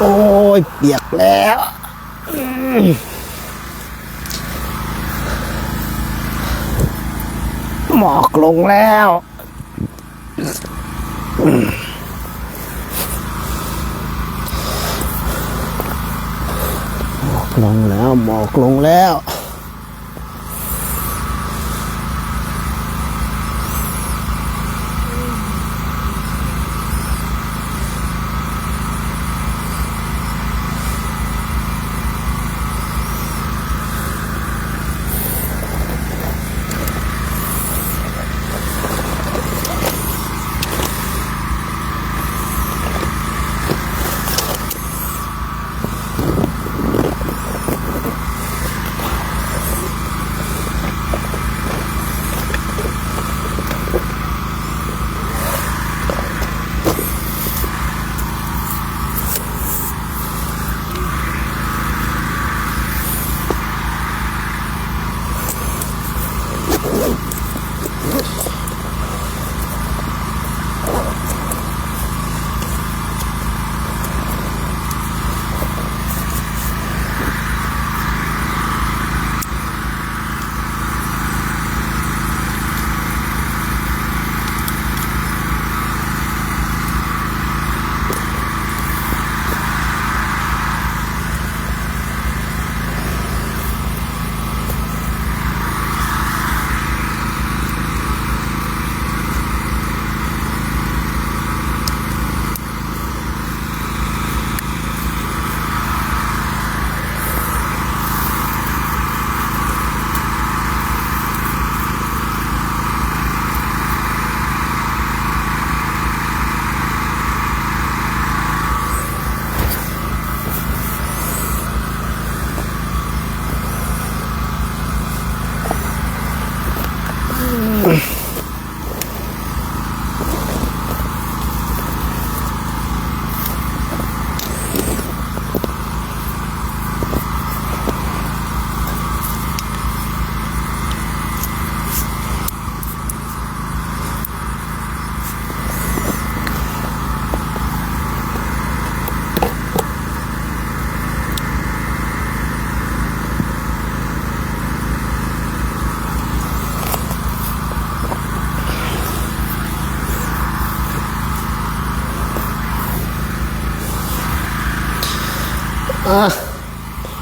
โอ้ยเปียกแล้วหมอกลงแล้วหมอกลงแล้วหมอกลงแล้ว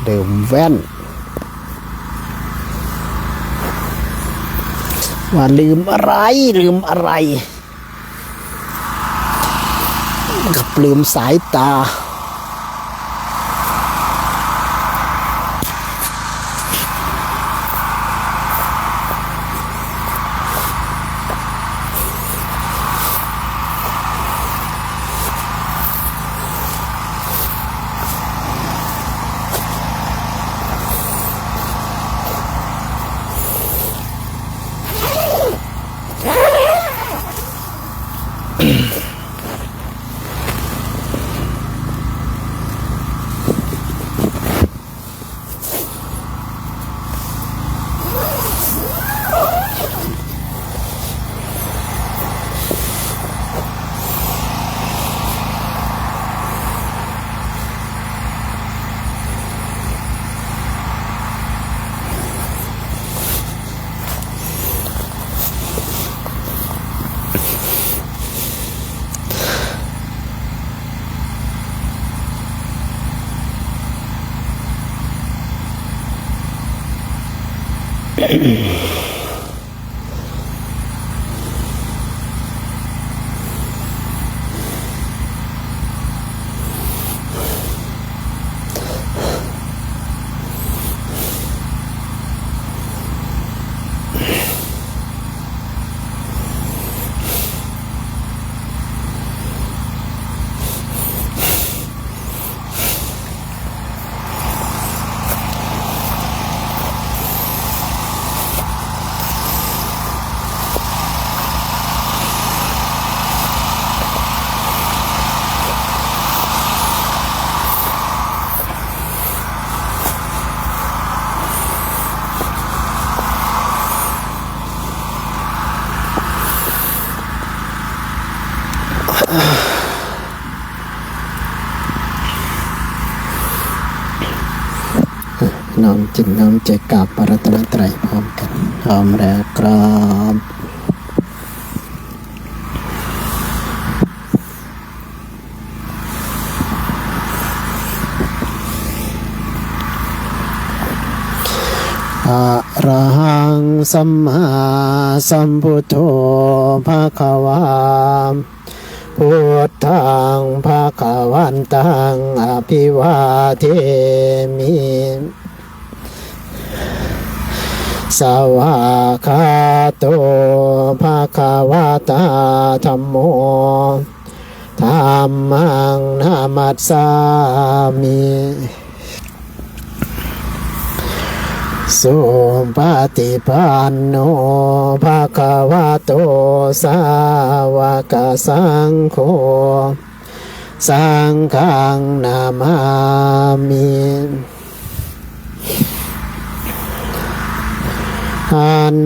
ดื่มแว่นว่าลืมอะไรกับลืมสายตา น้อมจิตน้อมใจกราบพระรัตนตรัยพร้อมกันพร้อมแล้วครับอะระหังสัมมาสัมพุทโธภะคะวาพุทธังภะคะวันตังอภิวาเทมิสวากขาโตภะคะวะตาธัมโมธัมมังนามัสสามิสุปฏิปันโนภะคะวะโตสาวกสังโฆสังฆังนามามิอัน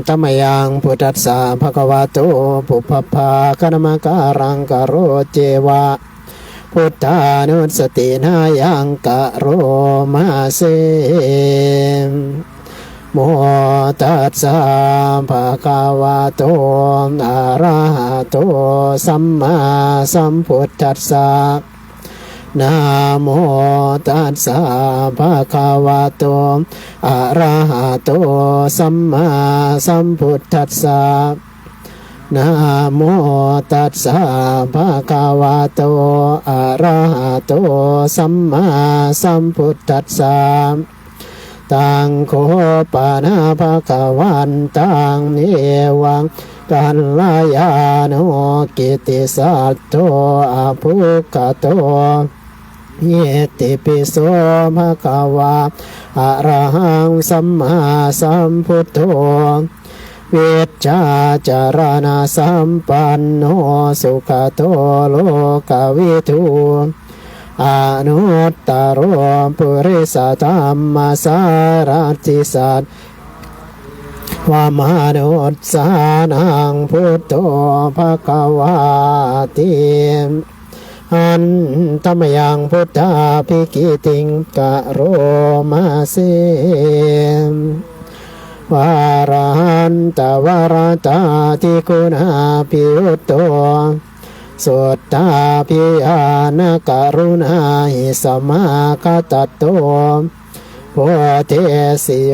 ตมยังพุทธัสสะภะคะวะโตปุพพะคะนะมะการังกะโรเจวะพุทธานุสตินายังกะโรมาเสโมตัสสะภะคะวะโตอะระหะโตสัมมาสัมพุทธัสสะนะโมตัสสะภะคะวะโตอะระหะโตสัมมาสัมพุทธัสสะนะโมตัสสะภะคะวะโตอะระหะโตสัมมาสัมพุทธัสสะตังโคปานะภะคะวันตังเนวังกัลลายาโนกิติสัตโตอะภุคโตเยติปิโสภะคะวะอะระหังสัมมาสัมพุทโธเวชชาจารณะสัมปันโนสุขโตโลกวิทูอนุตตรปุริสธรรมสารติสัตวามนุสสานังพุทโธภะคะวาติอันตมยังพุทธาภิกิติงกะโรมาเสวาระหันตวรตาทิคุณาภิยุตโตสุตตาภิญาณกรุณาหิสมาคตัตโตโพเทสิโย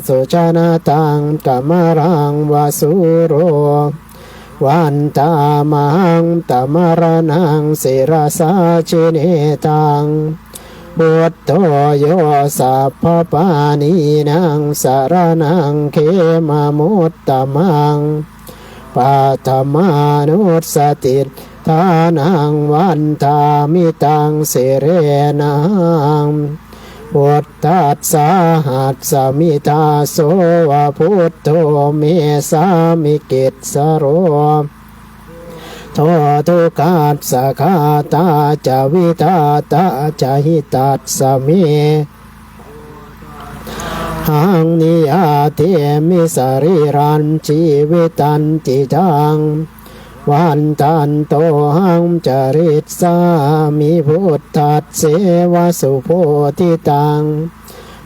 สุจนะตังกัมรังวสุโรวันตามังตมรณังศิรสาชิเนตังบุตโตโยสัพพปานีนังสารนังเขมมุตตมังปัตมานุสติทานังวันทามิตังสิเรนังพุทธัสสะหัสสมิทาโสวะพุทโธเมสามิกิตสโรโททุกัสสะคาตาจาวิตาตาจาหิตัสสะเมหังนิยาเทมิสริรันชีวิตันติจังวันตันโตหังจริตสามิพุทธัสเสวสุโพธิตัง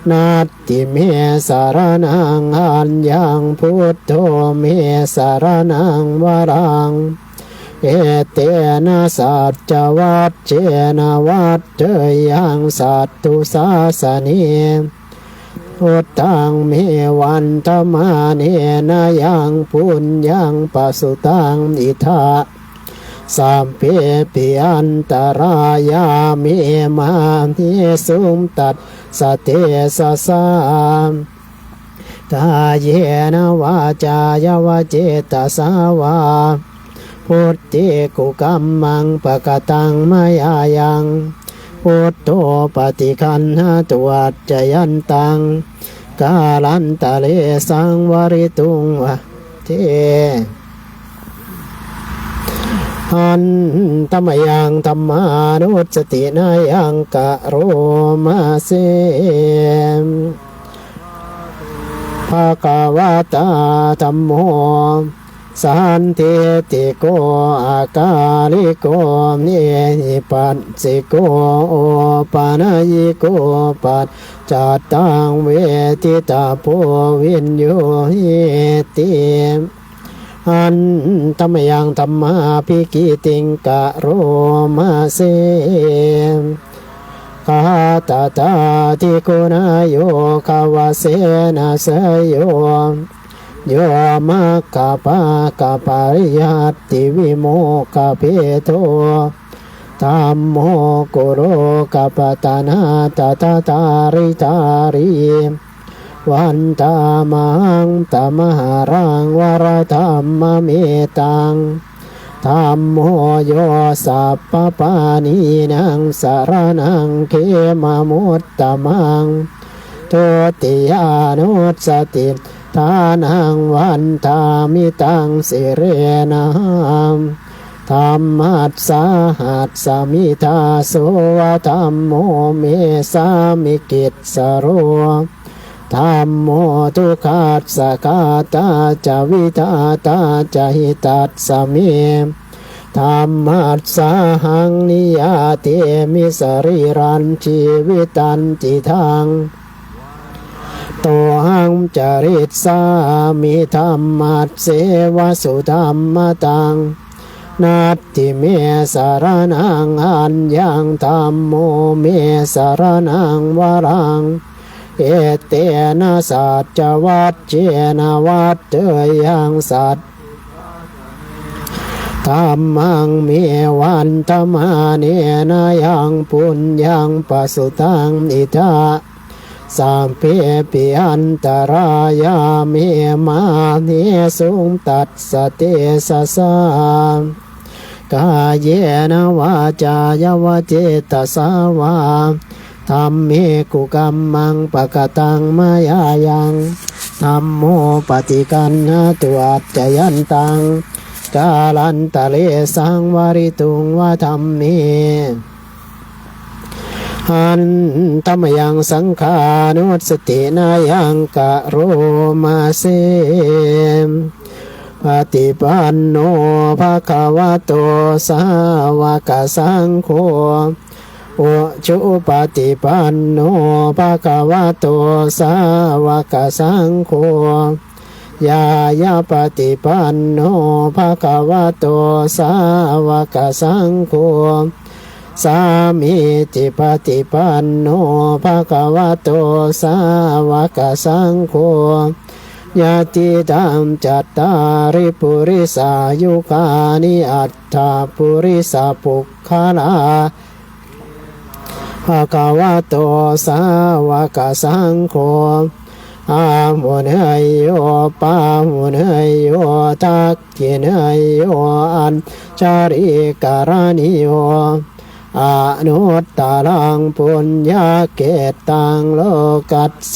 นาติเมสารนังอัญญังพุทโธเมสารนังวรังเอเตนะสัจจวัตเจนะวัตเตยังสัตตุสาสเนพุทธังเมวันตมาเนนะยังปุญญังปสุตังอิทาสัมเพปิอันตรายามิมานิสุมตัดสเตสะสามกายเยนะวาจายวเจตสาวาพุทธิกุกัมมังปะกตังมายายังพุทโธปฏิคันหาตัวจยันตังกาลันตะเลสังวริตุงวะเทหันตมยังธรรมานุสตินายังกะโรมาเสภะคะวะตาธัมโม สันติติโกอากาลิโกนิปัสสิโกโอปานายิโกปัจจัตตังเวทิตาโพวินโยหิติอันธรรมยังธรรมาภิกิติงกะโรมาเสกาตตาทิกุณาโยคาวาเสนาเสโยโยมัคคปะกะปะริยัตติวิโมกขเพโทธัมโมกุโรกัปตานาตตาตาริตาริวันตามังตมหารังวรธรรมเมตังธัมโมโยสัพพปานีนังสารนังเขมมุตตมังโทติยานุสติทานังวันทามิตังสิเรนะธรรมัสสาหัสสมิทาโสวะธัมโมเมสามิกิตสโรธัมโมทุกขัสสะกาตาจาวิทาตาจาหิตัสสะเมธัมมัสสาหังนิยาเตมิสรีรันชีวิตันจิทังโตหังจริตสามิธัมมัสเสวสุธัมมตังนัตติเมสารนังอัญญังธัมโมเมสารนังวรังเอเตนะสัจจวัตเจนะวัตเตยังสัตธัมมังเมวันธรรมาเนนะยังปุญญังปสุตังอิทาสัมเพปิอันตรายาเมมาเนสุงตัสสะเตสะสากายเยนะวาจายาวเจตสาวาธัมเมกุกัมมังปะกตังมายายังธัมโมปฏิกันนะตุอัจจยันตังกาลันตะเลสังวริตุงวะธัมเมอันธรรมยังสังขานุสตินายังกะโรมาเสปฏิปันโนภะคะวะโตสาวกสังโฆโอจุปฏิปันโนภะคะวะโตสาวกสังโฆยายาปฏิปันโนภะคะวะโตสาวกสังโฆสามิจิปฏิปันโนภะคะวะโตสาวกสังโฆญาติธัมจัตตาริปุริสายุคานิอัตถาปุริสาปุคคลาภะคะวะโตสาวกสังโฆอามุนยโยปามุนยโยทักขินยโยอัญจาริการณิโยอนุตตรังปุญญาเกตังโลกัสส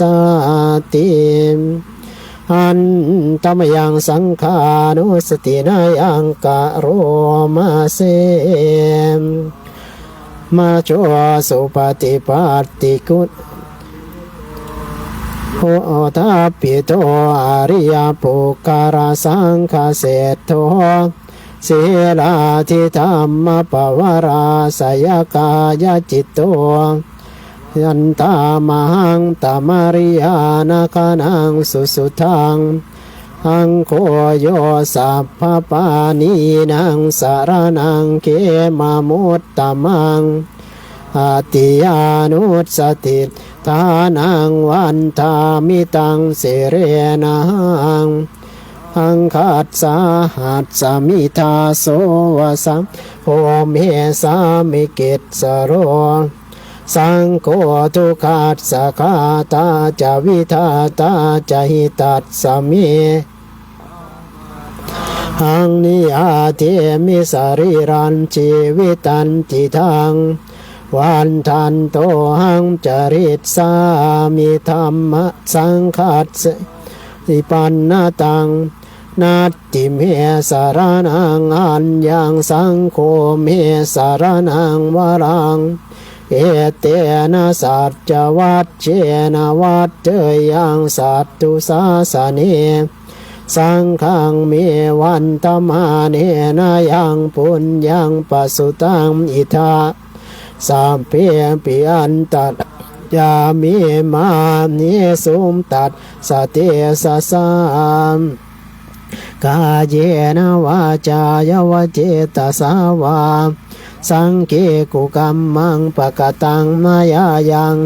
ติอันธรรมยังสังขานุสตินายังกะโรมาเสมาโชสุปฏิปัตติกุตโอทัพปิโตอริยปุคคาราสังฆเศธโธศีลาทิธรรมปวาราสยกายจิตโตยันตามหังตามาริยานาคานังสุสุทังหังโคโยสัพพปานีนังสารนังเขมามุตตมังอาติยานุสติทานังวันทามิตังเสเรนังอังคัสสาหัสสมิทาโสวะสัมโพเมสามิกิตสโรสังโฆทุกขัสสะคาตาจาวิทาตาจาหิตัสสะเมหังนิยาเทมิสรีรันชีวิตันติทังวันทันโตหังจริตสามิธรรมสังคัสสิปันนาตังนัตติเมสารนังอัญญังสังโฆเมสารนังวรังเอเตนะสัจจวัตเจนะวัตเตยังสัตตุสาสเน สังฆังเมวันตมาเนนะยังปุญญังปสุตังอิทาสัมเพปิอันตัดยามิมานิสุมตัดสติสสามกาเยนะวาจายวเจตสาวาสังเกกุกัมมังปะกตังมายายัง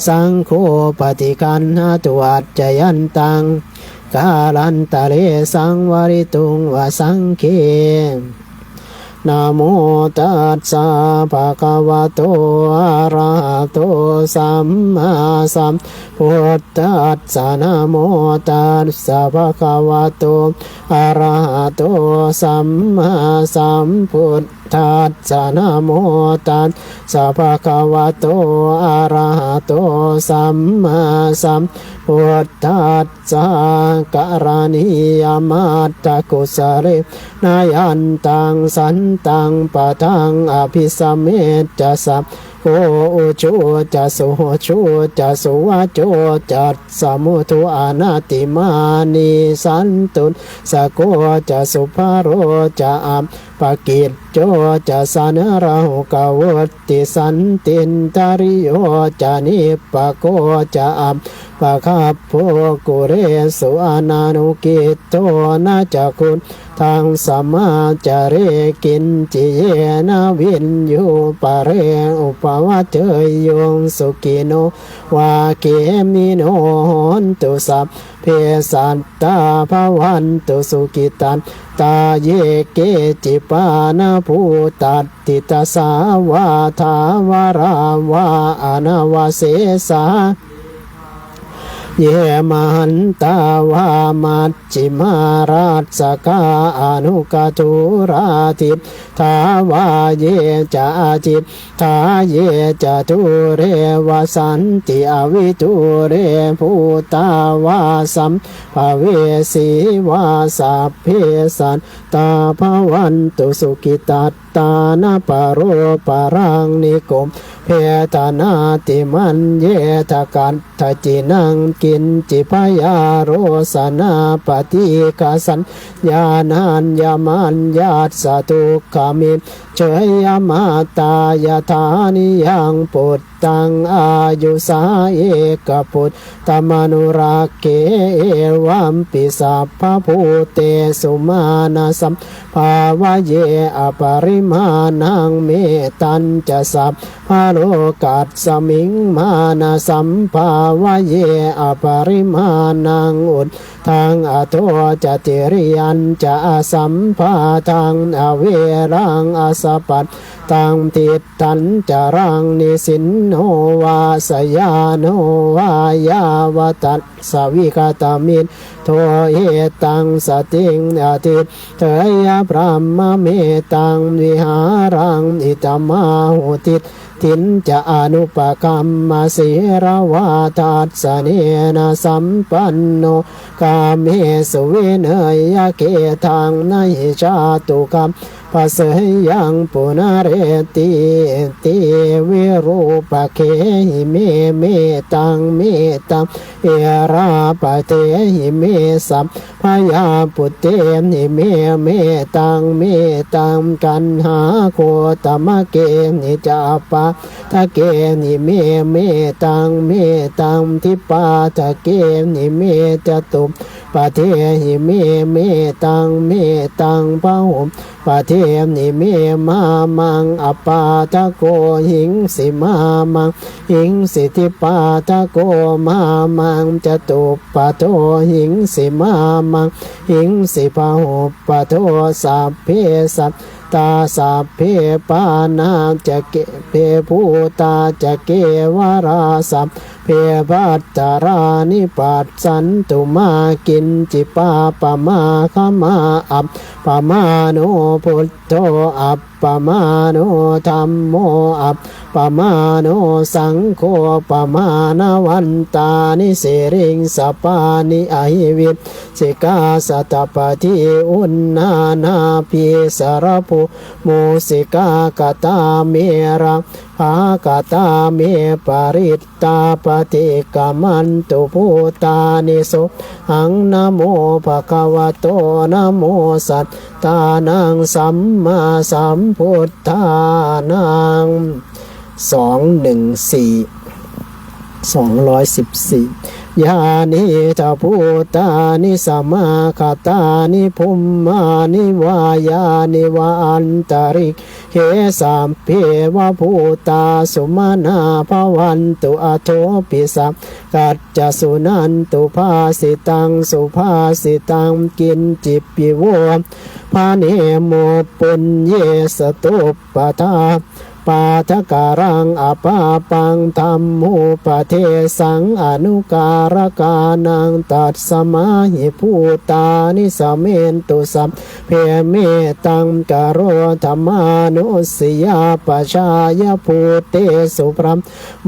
สังโฆปฏิคันหตุอัจจยันตังกาลันตะเลสังวริตุงวสังเคนะโมตัสสะภะคะวะโตอะระหะโตสัมมาสัมพุทธัสสะนะโมตัสสะภะคะวะโตอะระหะโตสัมมาสัมพุทธัสสะนะโมตัสสะภะคะวะโตอะระหะโตสัมมาสัมพุทธัสสะกะระณียมัตตกุสะเรนายันตังสันตังปะทังอภิสัมเมจะสัพโออุจุจะสุโหจุจะสุวะโจจะสมุทุอานาติมานิสันตุสะโกจะสุภาโรจะอัปปกิจโจจะสานราหุกวติสันตินตาริโยจะนิปโกจะอัปปะคัพโพกุเรสุอานานุกิตโตนะจักขุทางสมาจาเรกินจิเยนะวินยูปะเรอุปวัตเตยโยงสุกิโนวาเกมิโนหนตุสัพเพสัตตาภวันตุสุกิตันตาเยเกจิปานาภูตัตติตาสาวาทาวราวาอนาวาเสสาเยมันตาวามัจจิมาราชกาอนุกตุราทิทาวาเยจะจิตทาเยจะทุเรวสันติอวิทุเรภูตาวาสัมภเวสีวาสัพเพสัตตาภวันตุสุกิตัตตานาปโรปรังนิโกมเพตนาติมันเยทกันทจินังกินจิพยาโรสนาปฏิกาสัญญานันยามันญาตสตุขมิเฉยยมาตายธานิยังปุตตังอายุสาเอกปุตตมนุรักเกวัมปิสัพพภูเตสุมานาสัมภาวะเยอปริมาณังเมตัญจะสัพพะโลกัสสมิงมานาสัมภาวะเยอปริมาณังอุทธังอโทจติริยันจะสัมภาทังอเวรังอสปัตตังติตันจารังนิสินโนวาสยาโนวายาวตัสสวิกตามิตโทเอตังสติงอติเถยพรหมเมตังวิหารังอิตมาหุติทินจะอนุปกัมมาสีรวาทัสสเนนะสัมปันโนกาเมสุเวเนยเกทังนหิชาตุกัมปัสสยังปุนาเรติติวิรูปเคหิเมเมตังเมตังเอราปเตหิเมสัพพยาปุเตหิเมเมตังเมตังกันหาโคตมะเกนิจาปะทะเกนิเมเมตังเมตังทิปาทะเกนิเมจตุปะเทหิเมเมตังเมตังพะหุปะเทนิเมมามังอปาทะโกหิงสิมามังหิงสิทิปาทะโกมามังจตุปะโทหิงสิมามังหิงสิพะหุปะโทสัพเพสัตตาสัพเพปานาจะเกเพภูตาจะเกวราสัพเพปัตตารานิปัสสันตุมากินจิปาปมาขมาอัปปมาโนพุทโธอัปปมาโนธัมโมอัปปมาโนสังโฆปมาณวันตานิสิริงสปานิอหิวิตสิกาสัตปฏิอุณนานาภิสารภูมุสิกากตาเมระ ภากตาเมปริตตาปฏิกามันตุภูตานิสุหังนะโมภะคะวะโตนะโมสัตตานังสัมมาสัมพุทธานัง214ยานิจาภูตานิสมาคตานิภุมมานิวายานิวาอันตริกเขสัมเพวะภูตาสุมานาภวันตุอโทปิสัมกัจจสุนันตุภาสิตังสุภาสิตังกินจิปปิโวภาเนโมปุญเยสตุปทาปาทการังอปาปังธรรมูปเทสังอนุการกานังตัดสมาหิภูตานิสเมนตุสัมเพเมตังกโรธรรมานุสยาปชายภูเตสุพรัม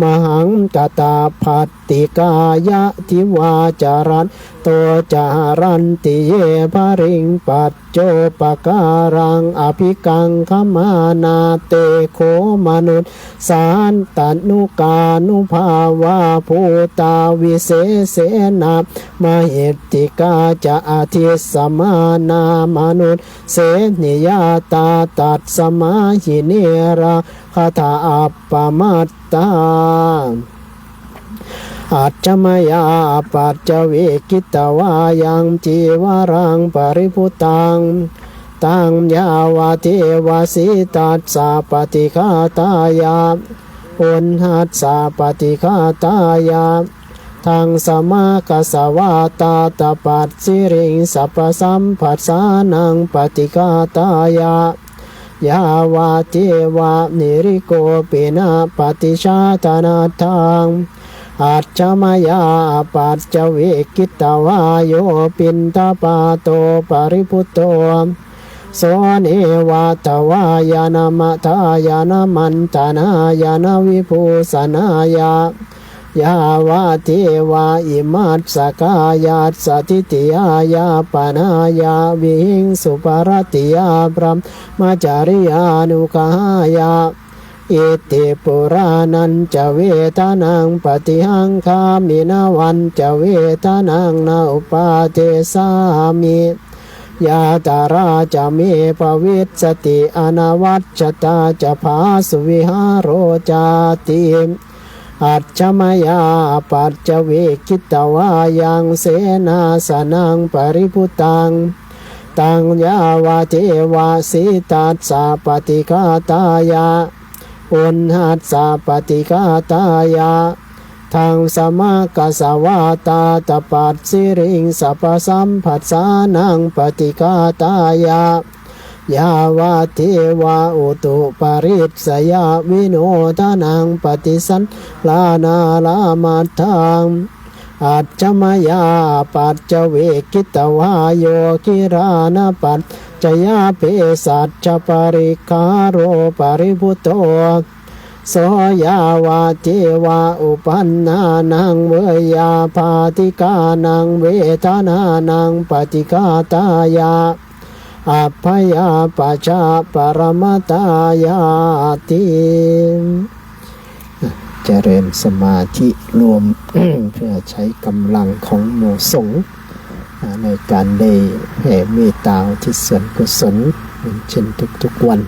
มหังกตาภัตติกายะทิวาจารันโตจารันติเยภริงปัจโจปการังอภิกังขมานาเตโคมนุษย์สานตันุกานุภาวาภูตาวิเศเสนามหิตติกาจะอธิสมานามนุษย์เสนิยาตาตัดสมาหิเนราคาถาอัปปมัตตาอัจฉมยาปัจจเวกิตวายังจีวรังปริพุตังตังยาวาเทวสิตัสสะปฏิฆาตายาอุณหัสสะปฏิฆาตายาทังสมากัสสวาตาตปัสสิริงสัพพสัมผัสสานังปฏิฆาตายายาวาเทวานิริโกปินาปฏิชาตนาทังอัจฉมยาปัจจเวกิตวาโยปินทปาโตปริพุตโตโสเนวาตวายานามทายานมันตนายานวิภูสนายายาวาเทวาอิมัสสกายาสติติยายาปนายาวิหิงสุปรติยาพรหมจาริยานุกายาอิติปุรานันจะเวทานังปฏิหังคามินาวันจะเวทานังนาอุปาเทสามิยาตาราจะเมปวิสติอนวัชตาจะภาสุวิหารโรจาติอัจฉมยาปัจจเวกิตวายังเสนาสนังปริพุตังตังยาวาเทวาสิตัสสะปฏิฆาตายาอุณหัสสะปฏิฆาตายาทังสมากัสสวาตาตปัสสิริงสัพพสัมผัสสานังปฏิฆาตายายาวาเทวาอุตุปริตสยาวิโนทานังปฏิสันลานาลามัตถังอัจฉมยาปัจจเวกิตวาโยคิรานะปัจจยาเปสัจจปริคาโรปริพุตโตโสยาวาเทวาอุปันนานังเวยาภาติกานังเวทนานังปฏิฆาตายาอัพพยาปัจจาปรมตายาติเจริญสมาธิรวม เพื่อใช้กำลังของหมู่สงฆ์ในการได้แผ่เมตตาที่ส่วนกุศลเช่นทุกๆวัน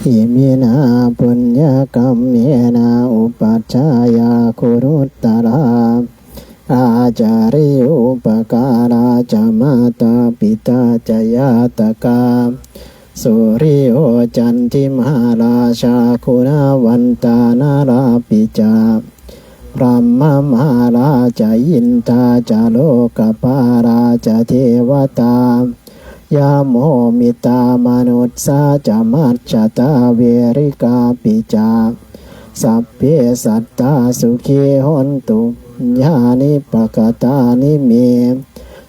อิมินาปุญญกรรมเมนาอุปัชฌายาคุรุตตราอาจาริอุปการาจามาตาปิตาจยาตกาสุริโอจันทิมหาราชาคุณาวันตานาราปิจาพระมมหาราชอินทาจาโลกปาราชเทวตายาโมมิตามนุษสาจามัจจตาเวริกาปิจาสัพเพสัตตาสุขีหนตุญาณิปกตานิเม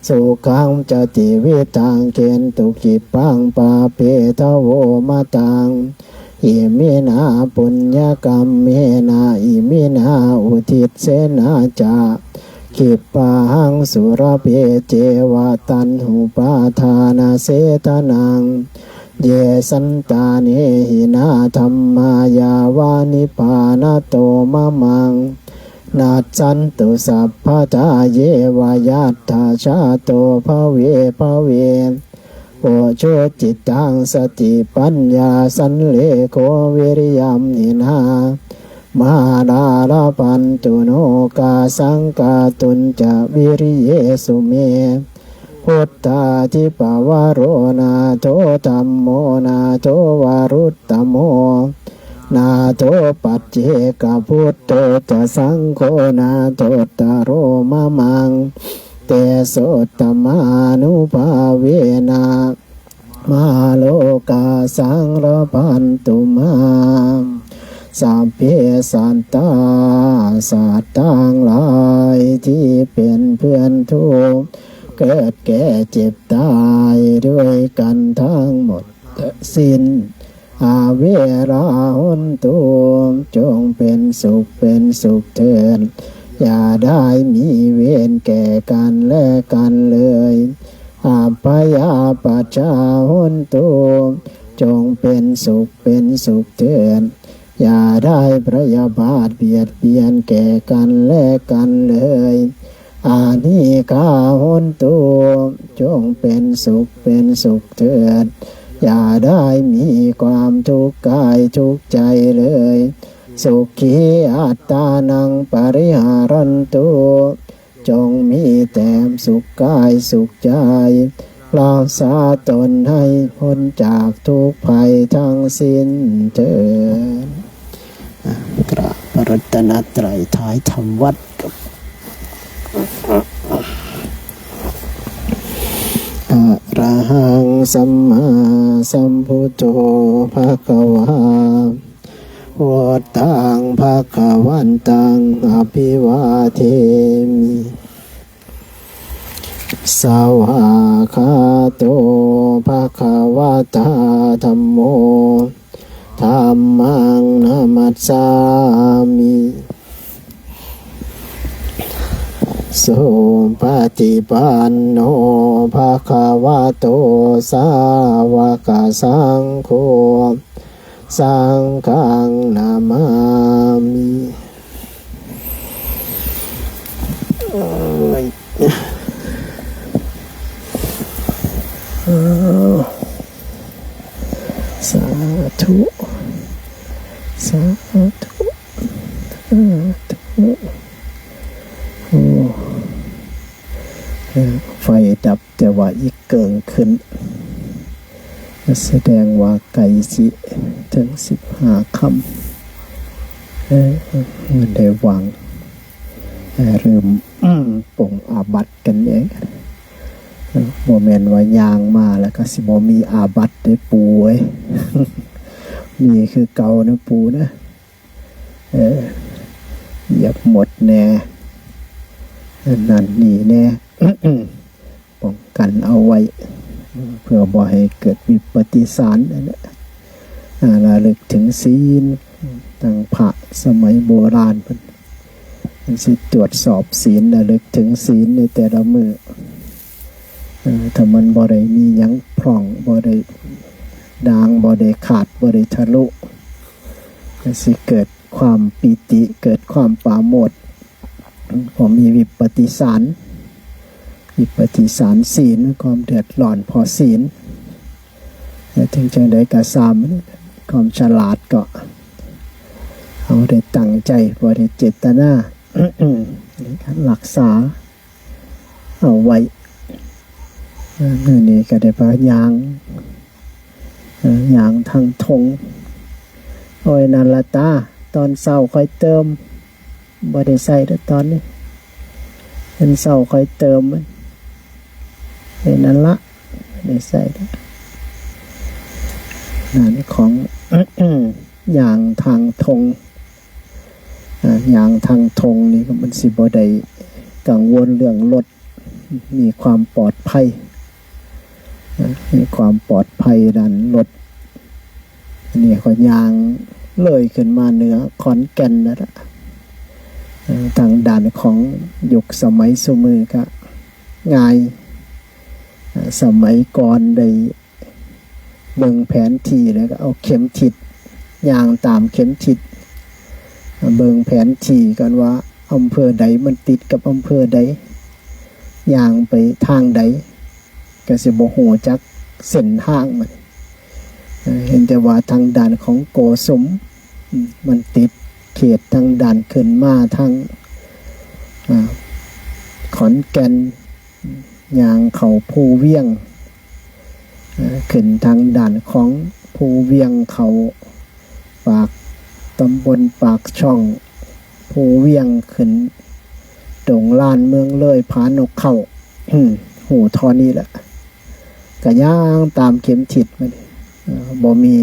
สุขังจติวิตังเกณตุกิปังปาเปทโวมาตังอิมินาปุญญกรรมเมนาอิมินาอุทิศเสนาจากิปะหังสุรเพเจวะตันหุปาทานาเสตนังเยสันตาเนหินาธรรมายาวานิพานโตมะมังนาจันตุสัพพทาเยวายาตาชาโตภเวภเวโอโชจิตังสติปัญญาสันเลโกวิริยัมหินามาดาลปันตุโนกาสังกาตุนจะวิริเยสุเมพุทธาทิปวโรนาโตธัมโมนาโตวารุตตโมนาโตปัจเจกพุทโตจะสังโฆนาโตตโรมะมังเตโสตมานุภาเวนะมาโลกาสังรพันตุมาสัพเพสัตตาสัตว์ทั้งหลายที่เป็นเพื่อนทุกข์เกิดแก่เจ็บตายด้วยกันทั้งหมดสิ้นอาเวราหุนตุจงเป็นสุขเถิดอย่าได้มีเวรแก่กันและกันเลยอาพยาปัจจาหุนตุจงเป็นสุขเถิดอย่าได้พยาบาทเบียดเบียนแก่กันและกันเลยอานิฆาหุนตุจงเป็นสุขเถิดอย่าได้มีความทุกข์กายทุกข์ใจเลยสุขีอัตตานังปริหารันตุจงมีแต่สุขกายสุขใจรักษาตนให้พ้นจากทุกภัยทั้งสิ้นเถิดกราบพระรัตนตรัยท้ายธรรมวัดกับอะระหังสัมมาสัมพุทโธภะคะวาวัตตังภะคะวันตังอภิวาเทมิสวากขาโตภะคะวะตาธัมโมธัมมังนะมัสสามิสุปฏิปันโนภะคะวะโตสาวกสังโฆสังฆังนามามิสาธุสาธุไฟดับแต่ว่าอีกเกิงขึ้นแสดงว่าไก่สิถึง15 คำมันได้วางเริ่มปงอาบัติกันเองโมเมนต์ว่ายางมาแล้วก็สิบ่มีอาบัติได้ปูไว้มีคือเก่านะปูนะเหยียบหมดแน่นั่นนี่แน่ป้องกันเอาไว้เพื่อบ่ให้เกิดวิปฏิสารระลึกถึงศีลตั้งพระสมัยโบราณมันสิตรวจสอบศีลระลึกถึงศีลในแต่ละมื้อถ้ามันบ่ได้มีหยังพร่องบ่ได้ด่างบ่ได้ขาดบ่ได้ทะลุมันสิเกิดความปิติเกิดความปราโมทย์พอมีวิปฏิสารศีลความเดือดร้อนพอศีลถึงจังใดก็ซ้ำ ความฉลาดก็เอาได้ตั้งใจบ่ได้เจตนารักษาเอาไว้นี่ก็ได้พยางทางทงโอ้ยนันละตาตอนเศร้าค่อยเติมบ่ได้ใส่แต่ตอนนี้เป็นเศร้าค่อยเติมมันนั่นละได้ใส่นั่นของ อย่างทางทงอย่างทางทงนี่ก็มันสิบ่ได้กังวลเรื่องรถมีความปลอดภัยมีความปลอดภัยด้านรถนี่ก็ยางเลยขึ้นมาเหนือขอนแก่นนั่นแหละทางด้านของยุคสมัยสมือก็ง่ายสมัยก่อนได้เบิ่งแผนที่แล้วก็เอาเข็มทิศยางตามเข็มทิศเบิ่งแผนที่กันว่าอำเภอใดมันติดกับอำเภอใดยางไปทางใดก็สิบ่ฮู้จักเส้นทางมันเห็นแต่ว่าทางด้านของโกสุมมันติดเขตทางด้านขึ้นมาทางขอนแก่นยางเขาภูเวียงขึ้นทางด้านของภูเวียงเขาปากตำบลปากช่องภูเวียงขึ้นดงลานเมืองเลยผานกเข้าหูทอนี้แหละก็ย่างตามเข็มทิศมันบ่มี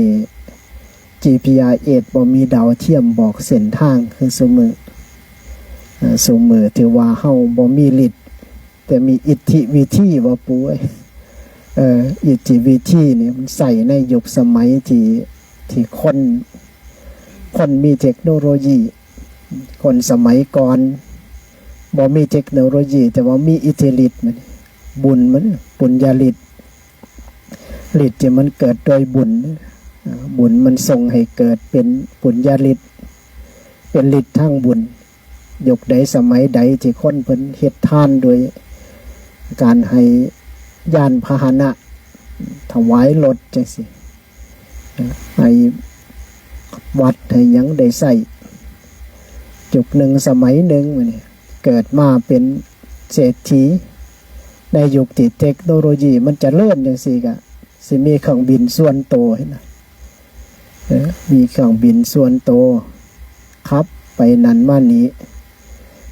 GPS บ่มีดาวเทียมบอกเส้นทางคือสมือถือว่าเฮาบ่มีฤทธิ์แต่มีอิทธิวิธีว่าปู่อิทธิวิธีนี่มันใส่ในยุคสมัยที่คนมีเทคโนโลยีคนสมัยก่อนบ่มีเทคโนโลยีแต่ว่ามีอิทธิฤทธิ์มันบุญญาฤทธิ์ที่มันเกิดโดยบุญมันส่งให้เกิดเป็นบุญญาฤทธิ์เป็นฤทธิ์ทางบุญยกใดสมัยใดที่คนเพิ่นเฮ็ดทานโดยการให้ยานพาหนะถวายรถจังซี่ให้วัดให้หยังได้ใช้ยุคหนึ่งสมัยหนึ่งมันนี่เกิดมาเป็นเศรษฐีในยุคที่เทคโนโลยีมันจะเลื่อนจังซี่ก็สิมีเครื่องบินส่วนตัวเห็นนะมีเครื่องบินส่วนตัวครับไปนั่นมานี้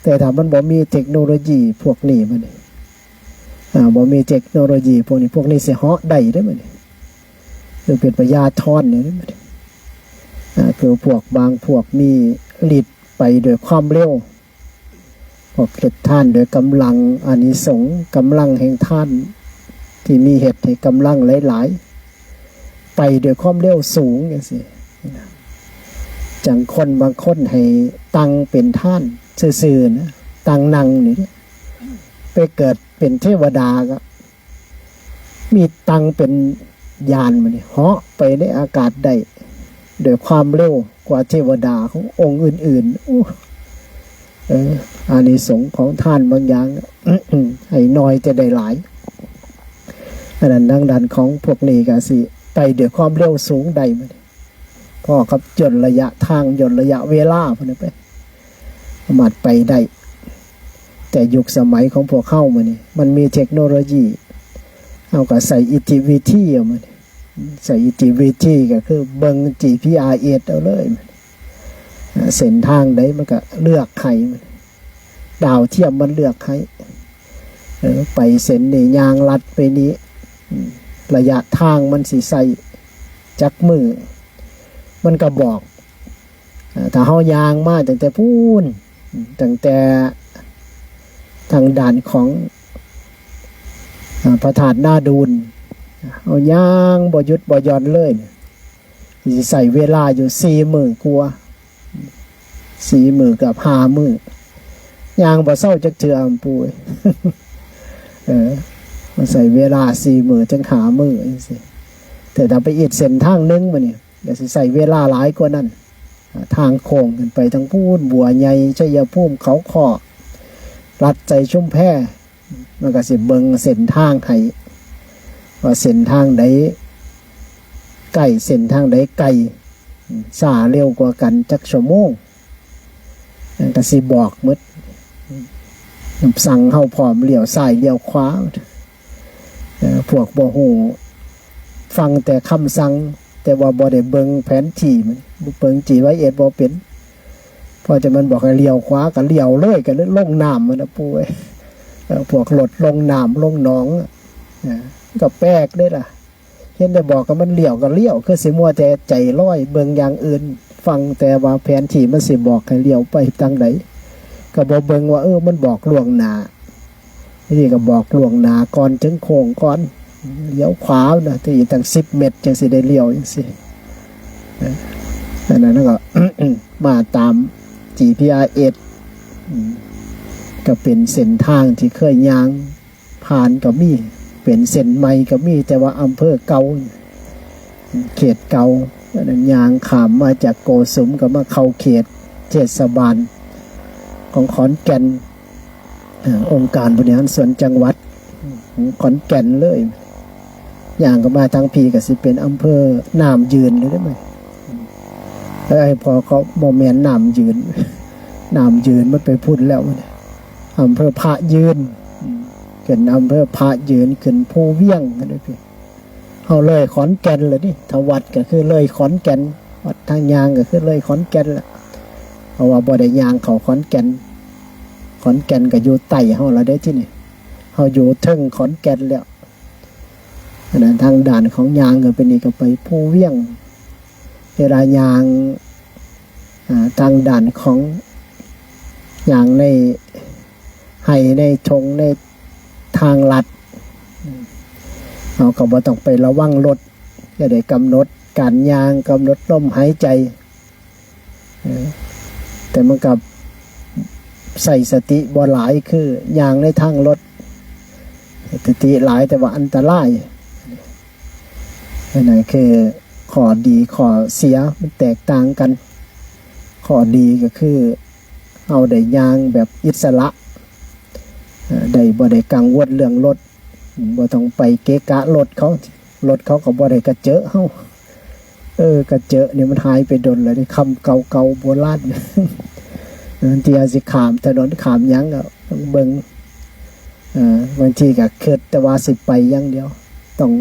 แต่ถ้ามันบ่มีเทคโนโลยีพวกนี้มันบ่มีเทคโนโลยีพวกนี้สิเหาะได้เด้อมันคือเป็นปยาธรเนี่ยมันคือพวกบางพวกมีฤทธิ์ไปด้วยความเร็วพวกเฮ็ดทานด้วยกำลังอานิสงส์กำลังแห่งทานที่มีเหตุให้กำลังหลายๆไปด้วยความเร็วสูงอย่างสิจังคนบางคนให้ตังเป็นท่านซื่อๆนะตังนั่งนี่ไปเกิดเป็นเทวดาก็มีตังเป็นยานมันเหาะไปในอากาศได้โดยความเร็วกว่าเทวดาขององค์อื่นๆอานิสงส์ของท่านบางอย่างให้น้อยจะได้หลายอันนั้นดังดันของพวกนี้ก็สิไปเดี๋ยวความเร็วสูงใดมันพ่อครับย่นระยะทางย่นระยะเวลาพวกนี้ไปสามารถไปได้แต่ยุคสมัยของพวกเข้ามันมีเทคโนโลยีเอาก็ใส่อิทธิวิธีมันใส่อิทธิวิธีก็คือเบิ่ง GPS เอาเลยเส้นทางใดมันก็เลือกใครมันดาวเทียมมันเลือกใครไปเส้นนี่ยางลัดไปนี้ระยะทางมันสิใส่จักมือมันก็บอกถ้าเฮายางมาตั้งแต่พูนตั้งแต่ทางด่านของพระธาตุนาดูลเอายางบ่หยุดบ่หย่อนเลยสิใส่เวลาอยู่4 มื้อกว่า4 มื้อกับ5 มื้อยางบ่เศร้าจักเทื่อปุ้ยมาใส่เวลา4 มื้อจัง5 มื้อจังซี่แต่ถ้าไปอีกเส้นทางนึงมาเนี่ยเดี๋ยวสิใส่เวลาหลายกว่านั้นทางโค้งกันไปทั้งพูนบัวใหญ่ชัยภูมิเขาขอรัดใจชุ่มแพมันก็สิเบิ่งเส้นทางให้ว่าเส้นทางใดใกล้เส้นทางใดไกล ซาเร็วกว่ากันจักชั่วโมงก็สิบอกหมดสั่งเฮาพร้อมเลี้ยวซ้ายเลี้ยวขวาพวกบ่ฮู้ฟังแต่คำสั่งแต่ว่าบ่ได้เบิ่งแผนที่มันเบิ่ง GPS บ่เป็นพอจะมันบอกให้เลี้ยวขวาก็เลี้ยวเลยก็ลงน้ำมันนะปุ้ยพวกรถลงน้ำลงหนองก็แปลกได้ล่ะเห็นได้บอกก็มันเลี้ยวก็เลี้ยวคือสิมัวแต่ใจลอยเบิ่งอย่างอื่นฟังแต่ว่าแผนที่มันสิบอกให้เลี้ยวไปทางไหนก็บ่เบิ่งว่ามันบอกล่วงหน้านี่ก็บอกล่วงหน้าก่อนถึงโค้งก่อนเลี้ยวขวานะที่ตั้ง10 เมตรจังสิได้เลี้ยวจังซี่อันนั้นก็ มาตาม GPS ก็เป็นเส้นทางที่เคยย่างผ่านก็มีเป็นเส้นใหม่ก็มีแต่ว่าอำเภอเก่าเขตเก่าอันนั้นย่างข้ามมาจากโกสุมก็มาเข้าเขตเทศบาลของขอนแก่นองค์การบริหารส่วนจังหวัดขอนแก่นเลยอย่างก็มาทางพีก็สิเป็นอำเภอน้ำยืนเลยได้ไหมแล้วไอ้พอเขาโมเมนต์น้ำยืนมันไปพูดแล้วอำเภอพระยืนเกินอำเภอพระยืนขึ้นภูเวียงกันด้วยพี่เอาเลยขอนแก่นเลยนี่ทวัดก็คือเลยขอนแก่นวัดทางยางก็คือเลยขอนแก่นแหละเพราะว่าบ่ได้ยางเขาขอนแก่นก็อยู่ใต้เฮาแล้วได้ที่นี่เฮาอยู่เทิงขอนแก่นแล้วอันนั้นทางด่านของยางก็เป็นนี่ก็ไปภูเวียงเวลายางทางด่านของยางในไห้ในชงในทางลัดเราก็บ่ต้องไประวังรถจะได้กำหนดการยางกำหนดลมหายใจแต่มันกับใส่สติบ่หลายคือยางในทางรถสติหลายแต่ว่าอันตรายอันไหนคือข้อดีข้อเสียมันแตกต่างกันข้อดีก็คือเอาได้ยางแบบอิสระได้บ่ได้กังวลเรื่องรถบ่ต้องไปเกะกะรถเขาก็บ่ได้กระเจาะเฮากระเจาะเนี่ยมันหายไปดนแล้วนี่คำเก่าๆโบราณที่สิขามถนนขามหยังก็ต้องเบิ่งบางทีก็คิดแต่ว่าสิไปอย่างเดียวต้อง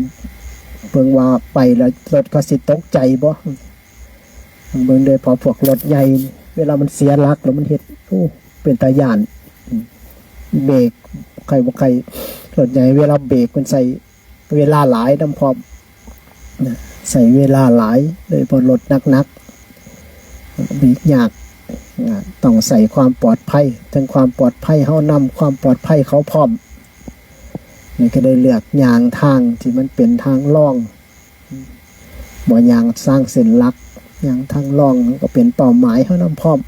เบิ่งว่าไปแล้วรถก็สิตกใจบ่เบิ่งโดยพอพวกรถใหญ่เวลามันเสียหลักแล้วมันเฮ็ดเป็นตาย่านเบรกใครบ่ใครรถใหญ่เวลาเบรกมันใส่เวลาหลายนำพร้อมใส่เวลาหลายเลยพอรถหนักๆเบรกยากต้องใส่ความปลอดภัยทั้งความปลอดภัยเฮานำความปลอดภัยเขาพร้อมนี่ก็ได้เลือกยางทางที่มันเป็นทางล่องบ่ยางสร้างเส้นลักยางทางล่องก็เป็นเป้าหมายเฮานำพร้อม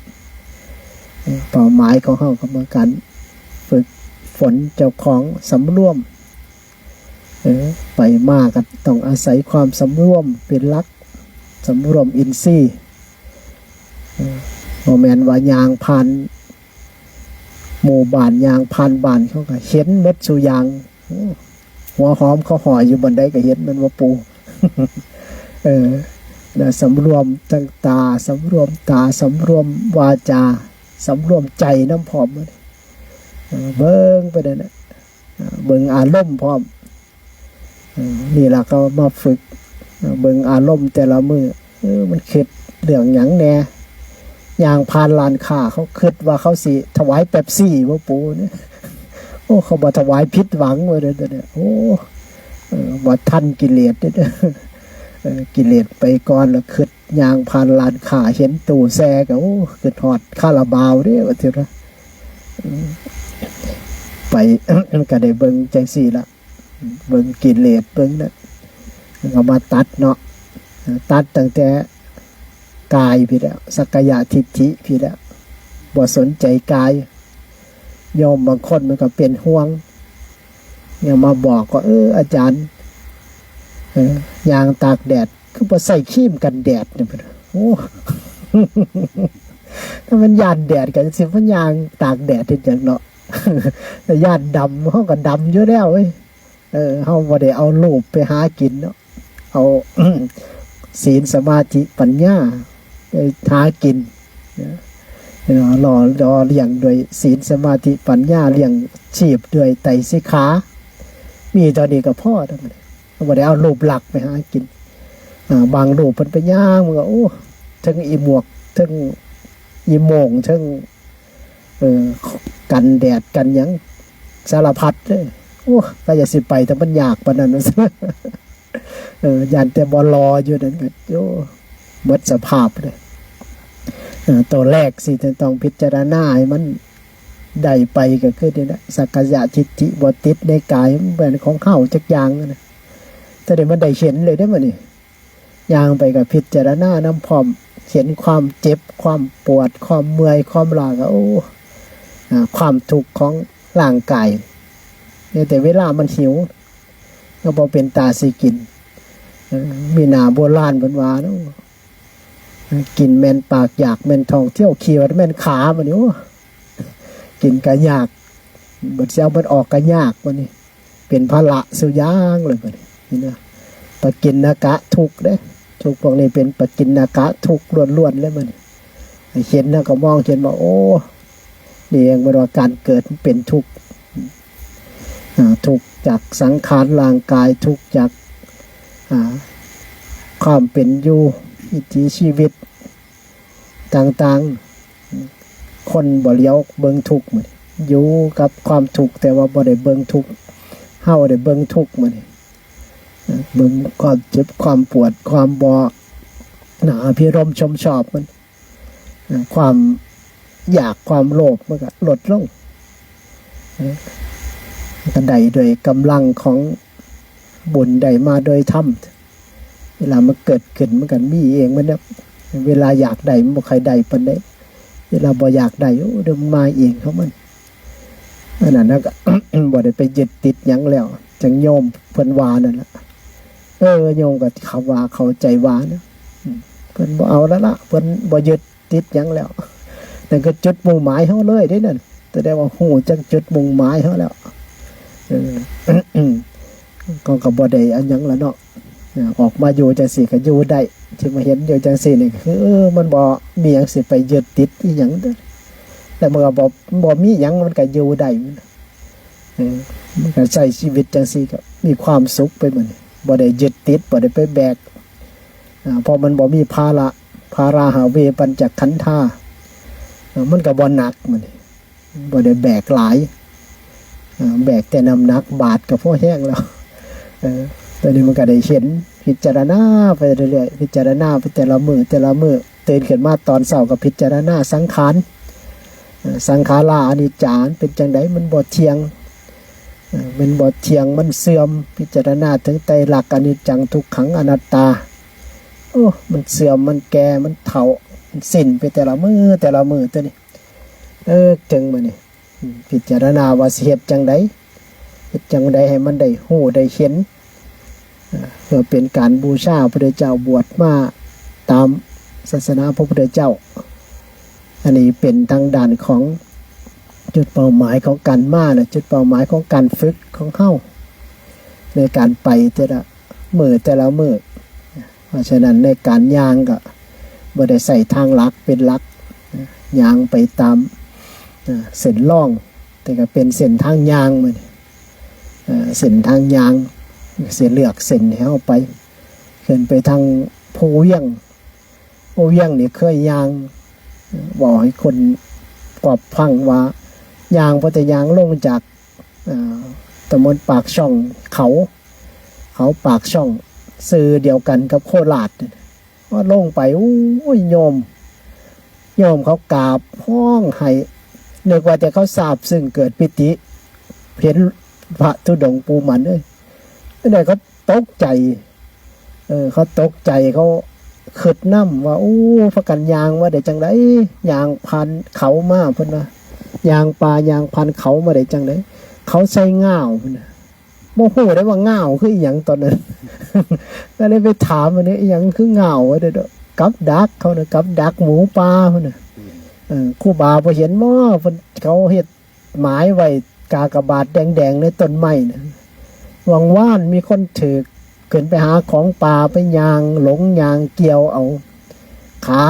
เป้าหมายของเฮาก็เหมือนกันฝึกฝนเจ้าของสำรวมไปมากก็ต้องอาศัยความสำรวมเป็นหลักสำรวมอินทรีย์โมเมนต์ว่ายางผ่านหมู่บ้านยางผ่านบ้านเขาก็เห็นเม็ดสุยางหัวหอมเขาห่ออยู่บนใดก็เห็นมันว่าปูสำรวมตั้งตาสำรวมตาสำรวมวาจาสำรวมใจน้ำพร้อมเบิ่งไปเลยนะเบิ่งอารมณ์พร้อมนี่ล่ะก็มาฝึกเบิ่งอารมณ์แต่ละมือมันคิดเรื่องหยังแน่อย่างผ่านลานค้าเขาคิดว่าเขาสิถวายเป๊ปซี่ว่าปูเนี่ยเขาบ่ถวายพิษหวังว่าเด้อเนี่ยบ่ทันกิเลสเด้อกิเลสไปก่อนแล้วคิดอย่างผ่านลานค้าเห็นตู้แซ่ก็คิดฮอดคาราบาวเด้อว่าเถอะไปก็ได้เบิ่งจังซี่ล่ะเบิ่งกิเลสเบิ่งน่ะเอามาตัดเนาะตัดตั้งแต่กายพี่แล้วสักกายทิฏฐิพี่แล้วบ่สนใจกายโยมบางคนมันก็เป็นห่วงยังมาบอกว่าอาจารย์ยางตากแดดคือบ่ใส่ครีมกันแดดเนี่ยถ้ามันยานแดดกันสิมันยางตากแดดเฮ็ดจังเนาะแต่ยานดำเฮาก็ดำอยู่แล้วเว้ยเฮาบ่ได้เอารูปไปหากินเนาะเอา ศีลสมาธิปัญญาได้หากินหล่อเลี้ยงโดยศีลสมาธิปัญญาเลี้ยงชีพด้วยไตรสิกขามีตอนนี้ก็พ่อทั้งนั้นบ่ได้เอารูปหลักไปหากินบางรูปเพิ่นไปย่างมันก็โอ้ทั้งอีหมวกทั้งอีโมงทั้งกันแดดกันหยังสารพัดเลยโอ้ก็อย่าสิไปแต่มันยากปานนั้นยันแต่บ่รออยู่นั่นก็โอ้หมดสภาพเลยตัวแรกสิต้องพิจารณาให้มันได้ไปก็คือนี่นะสักกายทิฏฐิบ่ติดในกายมันเป็นของเฮาจักอย่างนะแต่เดี๋ยวมันได้เห็นเลยได้มื้อนี้ย่างไปกับพิจารณานำพร้อมเห็นความเจ็บความปวดความเมื่อยความล้าก็โอ้ความทุกข์ของร่างกายเนี่ยแต่เวลามันหิวก็บ่เป็นตาสิกินมีหน้าโบราณเพิ่นว่าเนาะกินแม่นปากอยากแม่นท้องเที่ยวเขียวแม่นขาบัดนี้โอ้กินก็ยากบัดเช้ามันออกก็ยากบัดนี้เป็นภาระสุย่างเลยบัดนี้นี่นะปกิณกะทุกข์เด้ทุกพวกนี้เป็นปกิณกะทุกข์ล้วนๆเลยบัดนี้เห็นแล้วก็มองเห็นว่าโอ้นี่เองมันว่าการเกิดเป็นทุกข์ทุกข์จากสังขารร่างกายทุกข์จากความเป็นอยู่วิถีชีวิตต่างๆคนบ่เลี้ยวเบิ่งทุกข์มันอยู่กับความทุกข์แต่ว่าบ่ได้เบิ่งทุกข์เฮาได้เบิ่งทุกข์มันเบิ่งความเจ็บความปวดความบ่อภิรมย์ชมชอบมันความอยากความโลภมันก็ลดลงกันได้โดยกำลังของบุญได้มาโดยธรรมเวลามันเกิดขึ้นมันกันมีเองมันเนี่ยเวลาอยากได้มันบ่ใครได้ปานใดเวลาบ่อยากได้โอ้เดี๋ยวมันมาเองเขามันอันนั้นก็ บ่ได้ไปยึดติดหยังแล้วจังโยมเพิ่นว่านั่นล่ะโยมก็เขาว่าเข้าใจว่านะเพิ่นบ่เอาแล้วล่ะเพิ่นบ่ยึดติดหยังแล้วนั่นก็จุดมุ่งหมายเฮาเลยเด้นั่นแสดงว่าฮู้จักจุดมุ่งหมายเฮาแล้วก็บ่ได้อันหยังละเนาะออกมาอยู่จังซี่ก็อยู่ได้ที่มาเห็นอยู่จังซี่นี่คือมันบ่มีหยังสิไปยึดติดอีหยังเด้อแต่มันก็บ่มีหยังมันก็อยู่ได้มันก็ใช้ชีวิตจังซี่ก็มีความสุขไปหมดบ่ได้ยึดติดบ่ได้ไปแบกเพราะมันบ่มีภาระหาเวปัญจขันธามันก็บ่หนักมันบ่ได้แบกหลายแบกแต่น้ำหนักบาทก็พอแห้งแล้วตอนนี้มันก็ได้เห็นพิจารณาไปเรื่อยๆพิจารณาไปแต่ละมื้อตื่นขึ้นมาตอนเช้าก็พิจารณาสังขารราอนิจจาเป็นจังไดมันบ่เที่ยงมันบ่เที่ยงมันเสื่อมพิจารณาถึงไตรลักษณ์อนิจจังทุกขังอนัตตาโอ้มันเสื่อมมันแก่มันเฒ่ามันสิ้นไปแต่ละมื้อตัวนี้จึงมื้อนี้พิจารณาว่าสิเฮ็ดจังไดให้มันได้ฮู้ได้เห็นเพื่อเป็นการบูชาพระพุทธเจ้าบวชมาตามศาสนาพระพุทธเจ้าอันนี้เป็นทางด้านของจุดเป้าหมายของการมานะจุดเป้าหมายของการฝึกของเฮาในการไปแต่ละมื้อเพราะฉะนั้นในการย่างก็บ่ได้ใส่ทางลักเป็นลักย่างไปตามเส้นล่องแต่ก็เป็นเส้นทางย่างมันเส้นทางย่างเส้นเลือกเส้นให้เฮาไปขึ้นไปทางภูเวียงนี่เคยย่างบอกให้คนกอบฟังว่าย่างพอแต่ย่างลงจากตำบลปากช่องเขาปากช่องซื้อเดียวกันกับโคราชว่าลงไปโอ้ยโยมเขากราบห้องให้นึกว่าแต่เขาทราบซึ่งเกิดปิติเห็นพระธุดงค์ปูมันได้เขาตกใจเขาตกใจเขาขึ้นน้ำว่าโอ้พระกันยางว่าได้จังไดยางพันเขามาเพิ่นว่ายางปลายางพันเขามาได้จังไดเขาใส่ง่าวเพิ่นโมโหได้ว่าง่าวคืออีหยังตอนนั้น ก็เลยไปถามมันนี่อีหยังคือง่าวว่าเด้อกับดักเขาน่ะกับดักหมูปลาเพิ่นน่ะครูบาพอเห็นหม้อเพิ่นเขาเฮ็ดหมายไว้กากบาทแดงๆในต้นไม้น่ะหวังว่านมีคนถือ ขึ้นไปหาของป่าไปยางหลงยางเกี่ยวเอาขา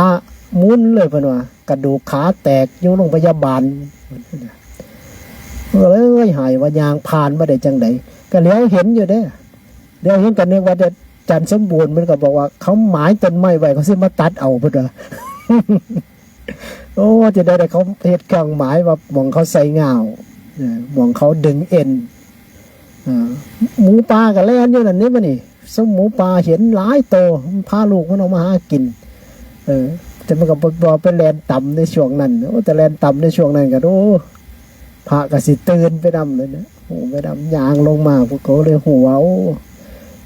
มุนเลยเพิ่นว่ากระดูกขาแตกอยู่โรงพยาบาลเลยหายว่ายางผ่านมาได้จังไดก็เลี้ยวเห็นอยู่เด้เลี้ยวเห็นกันนึกว่าจะจันสมบูรณ์มันก็บอกว่าเขาหมายต้นไม้ไว้เขาสิมาตัดเอาเพิ่นว่า โอ้จะได้เขาเฮ็ดเครื่องหมายว่าหม่องเขาใส่เงาหม่องเขาดึงเอ็นหมูป่าก็แล่นอยู่นั่นนี่บ่นี่สมหมูป่าเห็นหลายโตพาลูกมันออกมาหากินแต่มันก็บ่ไปแล่นต่ำในช่วงนั้นโอ้แต่แล่นต่ำในช่วงนั้นก็โอ้พระก็สิตื่นไปดำเลยนะโอ้ไปดำยางลงมาพวกเขาเลยหัวโอ้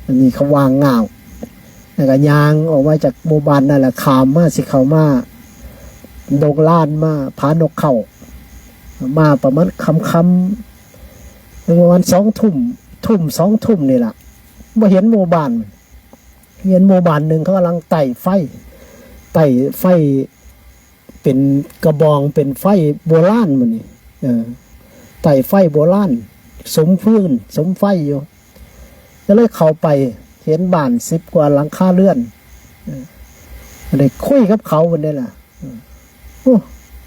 อันนี้เขาวางเงาแล้วก็ยางออกมาจากหมู่บ้านนั่นแหละขามมาสิเข้ามาดงล้านมาผานกเข้ามาประมาณค่ำประมาณ2 ทุ่ม2 ทุ่มนี่แหละมาเห็นหมู่บ้านเห็นหมู่บ้านหนึ่งเขากำลังไต่ไฟเป็นกระบองเป็นไฟโบราณมันนี่ไต่ไฟโบราณสมฟืนสมไฟอยู่ก็เลยเข้าไปเห็นบ้าน10 กว่าหลังคาเรือนเลยคุยกับเขาวันนี้ล่ะ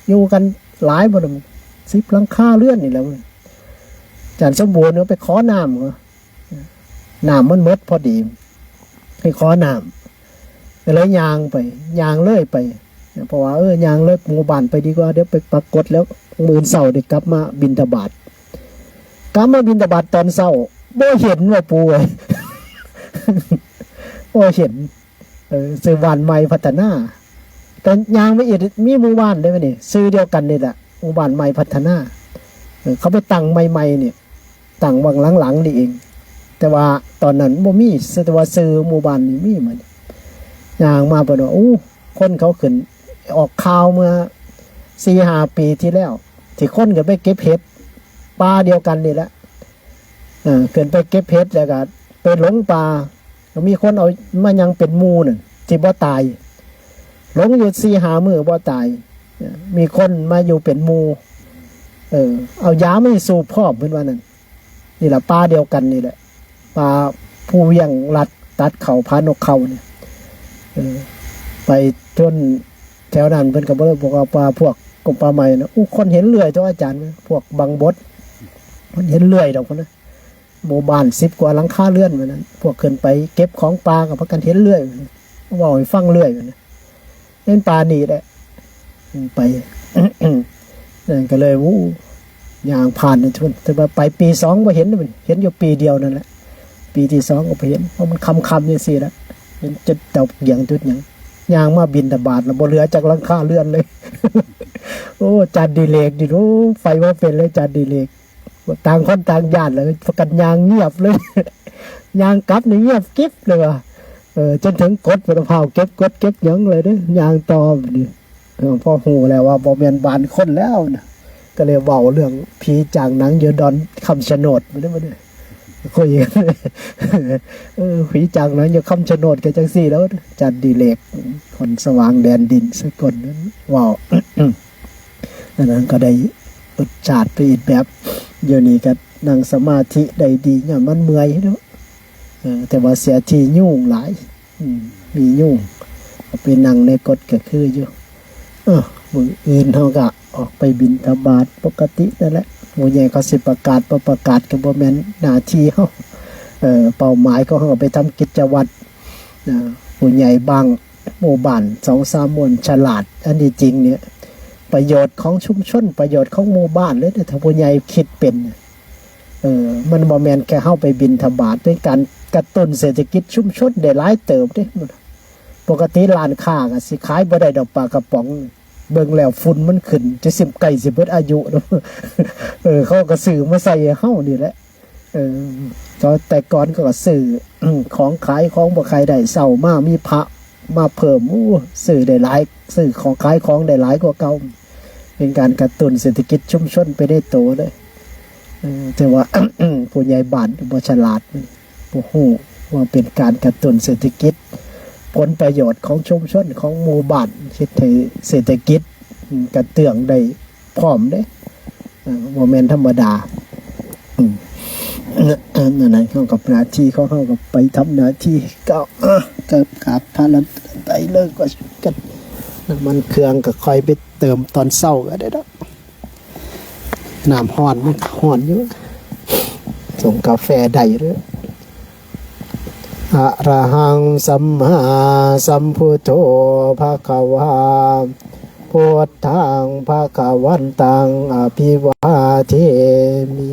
อยู่กันหลายบ่10 หลังคาเรือนนี่แหละจันสมบูรณ์ไปขอน้ำน้ำมันหมดพอดีไปขอน้ำเลยยางเลยไปเพราะว่ายางเลยหมู่บ้านไปดีกว่าเดี๋ยวไปปรากฏแล้วมื้อเช้าได้กลับมาบิณฑบาตตอนเช้าบ่เห็นว่าปู่เอ้ย บ่เห็นซื้อบ้านใหม่พัฒนาแต่ยางไม่อีกมีหมู่บ้านได้ไหมนี่ซื้อเดียวกันนี่แหละหมู่บ้านใหม่พัฒนาเขาไปตั้งใหม่ๆเนี่ยตั้งวังหลังๆนี่เองแต่ว่าตอนนั้นบ่มีแต่ว่าซื้อหมู่บ้านนี่มีมันยางมาเพิ่นว่าคนเขาขึ้นออกข่าวเมื่อ 4-5 ปีที่แล้วที่คนก็ไปเก็บเห็ดป่าเดียวกันนี่แหละขึ้นไปเก็บเห็ดแล้วก็ไปหลงป่าก็มีคนเอามายังเป็นหมู่นั่นที่บ่ตายหลงอยู่ 4-5 มื้อบ่ตายมีคนมาอยู่เป็นหมู่เอายาไม่สูบพร้อมเพิ่นว่านั่นนี่แหละป่าเดียวกันนี่แหละป่าผู้เวียงลัดตัดเขาพานกเขาเนี่ยไปจนแถวนั้นเพิ่นก็บ่ได้บอกว่าป่าพวกกรมป่าไม้นะคนเห็นเลื่อยตัวอาจารย์พวกบางบดคนเห็นเลื่อยดอกพุ่นนะหมู่บ้าน10 กว่าหลังคาเรือนว่านั้นพวกขึ้นไปเก็บของป่าก็พากันเห็นเลื่อยเว้าให้ฟังเลื่อยว่านะเล่นป่านี่แหละไป นั่นก็เลยย่างผ่านในทุนแต่ว่าไปปี2บ่เห็นมันเห็นอยู่ปีเดียวนั่นแหละปีที่2ก็ไปเห็นเพราะมันค่ำจังซี่ละเป็นจุดดอกเหยียงจุดหยังย่างมาบิณฑบาตแล้วบ่เหลือจากหลังคาเรือนเลย โอ้จัดดีเลกดิโอ้ไฟบ่เป็นเลยจัดดีเลกต่างคนต่างญาติเลยประกันย่างเงียบเลย ย่างกลับนี่เงียบกิ๊บเลยว่ะจนถึงกดมะพร้าวเก็บหยังเลยเด้อย่างต่อนี่พอฮู้แล้วว่าบ่แม่นบ้านคนแล้วนะก็เลยเว้าเรื่องผีจากหนังเยอดอนคำชะโนดบ่ได้คุยกันผีจากหนังอยู่คำชะโนดก็จังซี่แล้วจัดดีเลกคนสว่างแดนดินสกลนั้นเว้า นั้นก็ได้รสชาติไปอีกแบบเดี๋ยวนี้ก็นั่งสมาธิได้ดีเนี่ยมันเมื่อยเนาะแต่ว่าเสียทียุ่งหลายมียุ่งไปนั่งในกฎก็คืออยู่มื้ออื่นเฮาก็ออกไปบิณฑบาตปกตินั่นแหละหมู่ใหญ่เขาสิประกาศบ่ประกาศก็บ่แม่นหน้าที่เฮาเป้าหมายของเฮาไปทำกิจวัตรผู้ใหญ่บางหมู่บ้าน 2-3 หมู่ฉลาดอันนี้จริงเนี่ยประโยชน์ของชุมชนประโยชน์ของหมู่บ้านเลยถ้าผู้ใหญ่คิดเป็นมันบ่แม่นแค่เฮาไปบิณฑบาตเป็นการกระตุ้นเศรษฐกิจชุมชนได้หลายเติบเด้ปกติร้านค้าก็สิขายบ่ได้ดอกปลากระป๋องเบิ่งแล้วฝุ่นมันขึ้นจะสิไก่สิเบิดอายุเนาะเขาก็ซื้อมาใส่เฮานี่แหละแต่ก่อนก็ซื้อของขายของบ่ขายได้เช้ามามีพระมาเพิ่มซื้อได้หลายซื้อของขายของได้หลายกว่าเก่าเป็นการกระตุ้นเศรษฐกิจชุมชนไปได้โตเลยแต่ว่า ผู้ใหญ่บ้านบ่ฉลาดบ่ฮู้ว่าเป็นการกระตุ้นเศรษฐกิจผลประโยชน์ของชุมชนของหมู่บ้านเฮ็ดให้เศรษฐกิจกระเตื้องได้พร้อมเด้บ่แม่นธรรมดา นั่นแหละเข้ากับหน้าที่เขาเข้ากับไปทำหน้าที่ก็เกิดขาดพาลันไปเลิกก็กันน้ำมันเครื่องก็คอยไปเติมตอนเศร้าก็ได้ดอกน้ำห้อนมันห้อนอยู่ส่งกาแฟได้หรืออะระหังสัมมาสัมพุทโธภะคะวาพุทธังภะคะวันตังอภิวาเทมิ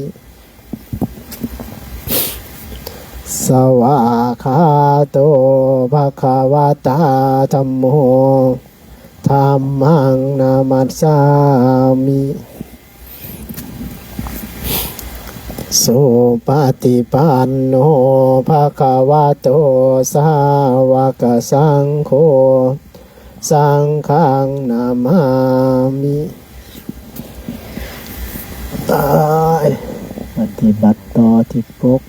สวากขาโตภะคะวะตาธัมโมธัมมังนามัสสามิสุปฏิปันโนภะคะวะโตสาวกสังโฆสังฆังนามามิปฏิบัติต่อที่ปก